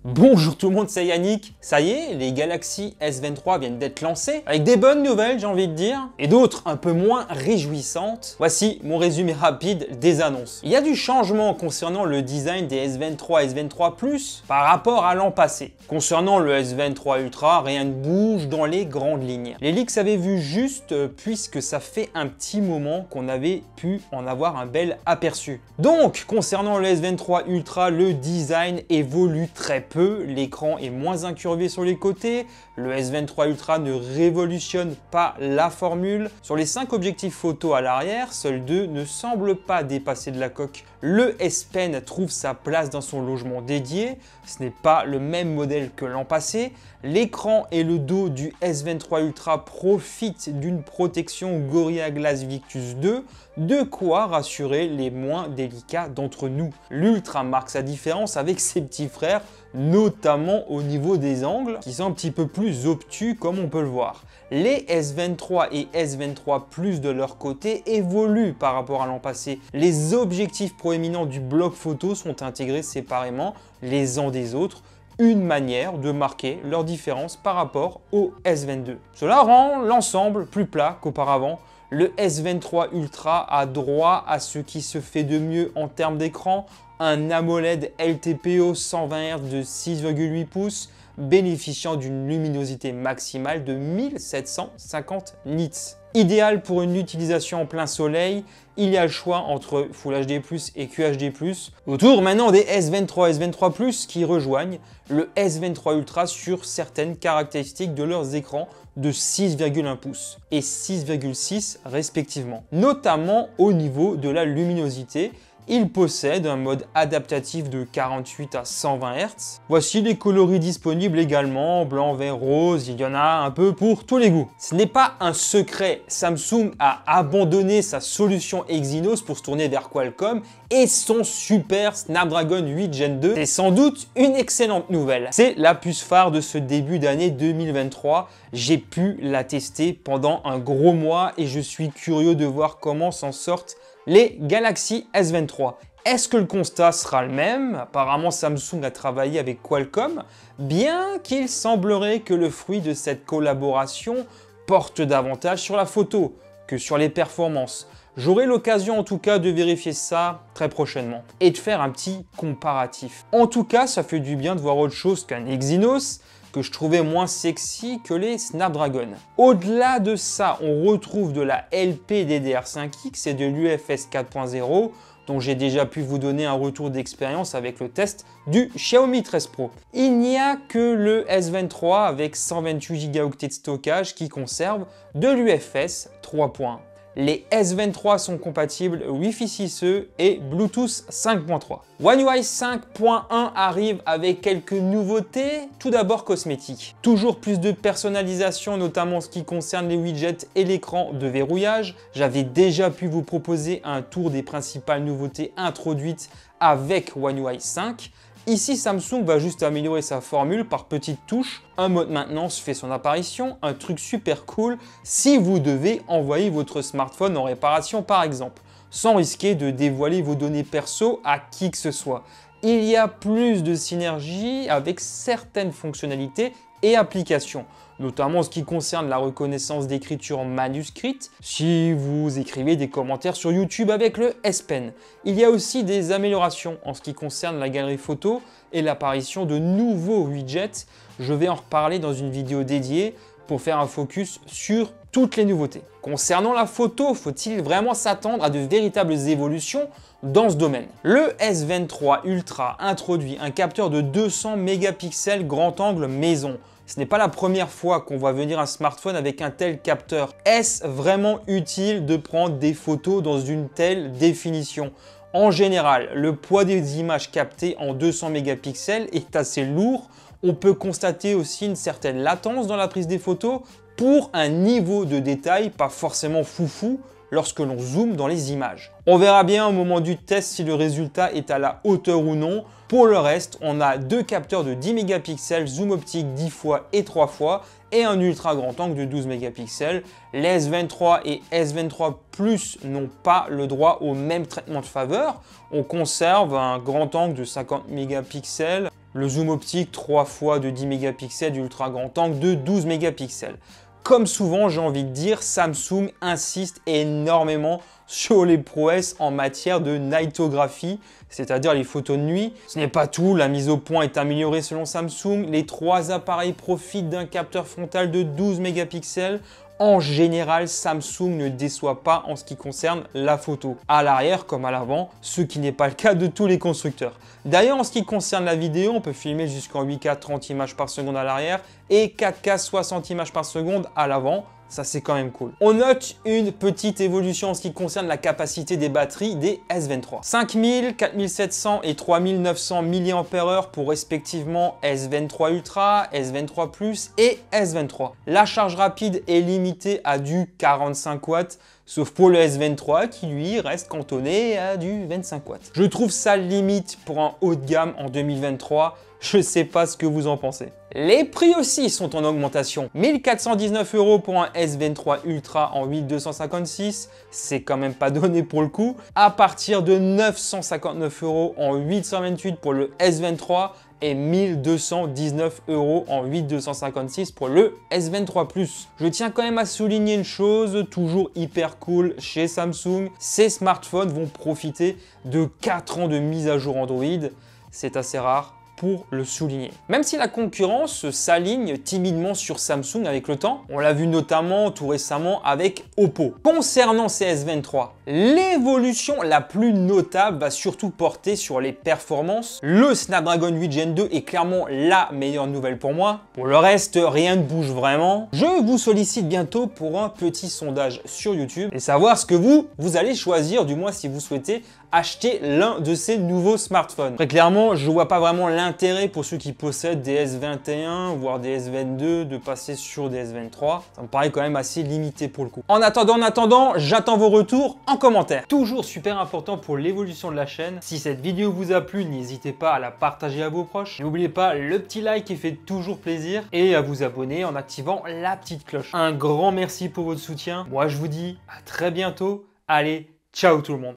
Bonjour tout le monde, c'est Yannick. Ça y est, les Galaxy S23 viennent d'être lancés, avec des bonnes nouvelles j'ai envie de dire, et d'autres un peu moins réjouissantes. Voici mon résumé rapide des annonces. Il y a du changement concernant le design des S23 et S23 Plus par rapport à l'an passé. Concernant le S23 Ultra, rien ne bouge dans les grandes lignes. Les leaks avaient vu juste puisque ça fait un petit moment qu'on avait pu en avoir un bel aperçu. Donc, concernant le S23 Ultra, le design évolue très peu. L'écran est moins incurvé sur les côtés, le S23 Ultra ne révolutionne pas la formule. Sur les 5 objectifs photo à l'arrière, seuls 2 ne semblent pas dépasser de la coque. Le S Pen trouve sa place dans son logement dédié, ce n'est pas le même modèle que l'an passé. L'écran et le dos du S23 Ultra profitent d'une protection Gorilla Glass Victus 2, de quoi rassurer les moins délicats d'entre nous. L'Ultra marque sa différence avec ses petits frères, notamment au niveau des angles, qui sont un petit peu plus obtus comme on peut le voir. Les S23 et S23 Plus de leur côté évoluent par rapport à l'an passé. Les objectifs proéminents du bloc photo sont intégrés séparément les uns des autres, une manière de marquer leur différence par rapport au S22. Cela rend l'ensemble plus plat qu'auparavant. Le S23 Ultra a droit à ce qui se fait de mieux en termes d'écran, un AMOLED LTPO 120 Hz de 6,8 pouces, bénéficiant d'une luminosité maximale de 1750 nits. Idéal pour une utilisation en plein soleil, il y a le choix entre Full HD+, et QHD+. Autour maintenant des S23 et S23 Plus qui rejoignent le S23 Ultra sur certaines caractéristiques de leurs écrans de 6,1 pouces et 6,6 respectivement. Notamment au niveau de la luminosité. Il possède un mode adaptatif de 48 à 120 Hz. Voici les coloris disponibles également, blanc, vert, rose, il y en a un peu pour tous les goûts. Ce n'est pas un secret, Samsung a abandonné sa solution Exynos pour se tourner vers Qualcomm et son super Snapdragon 8 Gen 2. C'est sans doute une excellente nouvelle. C'est la puce phare de ce début d'année 2023. J'ai pu la tester pendant un gros mois et je suis curieux de voir comment s'en sortent les Galaxy S23. Est-ce que le constat sera le même? Apparemment, Samsung a travaillé avec Qualcomm, bien qu'il semblerait que le fruit de cette collaboration porte davantage sur la photo que sur les performances. J'aurai l'occasion en tout cas de vérifier ça très prochainement et de faire un petit comparatif. En tout cas, ça fait du bien de voir autre chose qu'un Exynos, que je trouvais moins sexy que les Snapdragon. Au-delà de ça, on retrouve de la LPDDR5X et de l'UFS 4.0, dont j'ai déjà pu vous donner un retour d'expérience avec le test du Xiaomi 13 Pro. Il n'y a que le S23 avec 128 Go de stockage qui conserve de l'UFS 3.1. Les S23 sont compatibles Wi-Fi 6E et Bluetooth 5.3. One UI 5.1 arrive avec quelques nouveautés, tout d'abord cosmétiques. Toujours plus de personnalisation, notamment en ce qui concerne les widgets et l'écran de verrouillage. J'avais déjà pu vous proposer un tour des principales nouveautés introduites avec One UI 5. Ici, Samsung va juste améliorer sa formule par petites touches. Un mode maintenance fait son apparition, un truc super cool si vous devez envoyer votre smartphone en réparation par exemple, sans risquer de dévoiler vos données perso à qui que ce soit. Il y a plus de synergie avec certaines fonctionnalités et applications, notamment en ce qui concerne la reconnaissance d'écriture manuscrite, si vous écrivez des commentaires sur YouTube avec le S Pen. Il y a aussi des améliorations en ce qui concerne la galerie photo et l'apparition de nouveaux widgets. Je vais en reparler dans une vidéo dédiée pour faire un focus sur toutes les nouveautés. Concernant la photo, faut-il vraiment s'attendre à de véritables évolutions dans ce domaine? Le S23 Ultra introduit un capteur de 200 mégapixels grand angle maison. Ce n'est pas la première fois qu'on voit venir un smartphone avec un tel capteur. Est-ce vraiment utile de prendre des photos dans une telle définition? En général, le poids des images captées en 200 mégapixels est assez lourd. On peut constater aussi une certaine latence dans la prise des photos pour un niveau de détail pas forcément foufou lorsque l'on zoome dans les images. On verra bien au moment du test si le résultat est à la hauteur ou non. Pour le reste, on a deux capteurs de 10 mégapixels, zoom optique 10 fois et 3 fois et un ultra grand angle de 12 mégapixels. Les S23 et S23 Plus n'ont pas le droit au même traitement de faveur. On conserve un grand angle de 50 mégapixels Le zoom optique 3 fois de 10 mégapixels d'ultra grand angle de 12 mégapixels. Comme souvent, j'ai envie de dire, Samsung insiste énormément sur les prouesses en matière de nightographie, c'est-à-dire les photos de nuit. Ce n'est pas tout, la mise au point est améliorée selon Samsung. Les 3 appareils profitent d'un capteur frontal de 12 mégapixels. En général, Samsung ne déçoit pas en ce qui concerne la photo, à l'arrière comme à l'avant, ce qui n'est pas le cas de tous les constructeurs. D'ailleurs, en ce qui concerne la vidéo, on peut filmer jusqu'en 8K 30 images par seconde à l'arrière et 4K 60 images par seconde à l'avant. Ça, c'est quand même cool. On note une petite évolution en ce qui concerne la capacité des batteries des S23. 5000, 4700 et 3900 mAh pour respectivement S23 Ultra, S23 Plus et S23. La charge rapide est limitée à du 45 watts, sauf pour le S23 qui lui reste cantonné à du 25 watts. Je trouve ça limite pour un haut de gamme en 2023. Je sais pas ce que vous en pensez. Les prix aussi sont en augmentation. 1419 € pour un S23 Ultra en 8256, c'est quand même pas donné pour le coup. À partir de 959 € en 828 pour le S23 et 1219 € en 8256 pour le S23 Plus. Je tiens quand même à souligner une chose, toujours hyper cool chez Samsung, ces smartphones vont profiter de 4 ans de mise à jour Android. C'est assez rare pour le souligner. Même si la concurrence s'aligne timidement sur Samsung avec le temps, on l'a vu notamment tout récemment avec Oppo. Concernant ces S23, l'évolution la plus notable va surtout porter sur les performances. Le Snapdragon 8 Gen 2 est clairement la meilleure nouvelle pour moi. Pour le reste, rien ne bouge vraiment. Je vous sollicite bientôt pour un petit sondage sur YouTube et savoir ce que vous allez choisir, du moins si vous souhaitez acheter l'un de ces nouveaux smartphones. Très clairement, je ne vois pas vraiment l'intérêt pour ceux qui possèdent des S21, voire des S22, de passer sur des S23. Ça me paraît quand même assez limité pour le coup. En attendant, j'attends vos retours en commentaire. Toujours super important pour l'évolution de la chaîne. Si cette vidéo vous a plu, n'hésitez pas à la partager à vos proches. N'oubliez pas le petit like qui fait toujours plaisir et à vous abonner en activant la petite cloche. Un grand merci pour votre soutien. Moi, je vous dis à très bientôt. Allez, ciao tout le monde.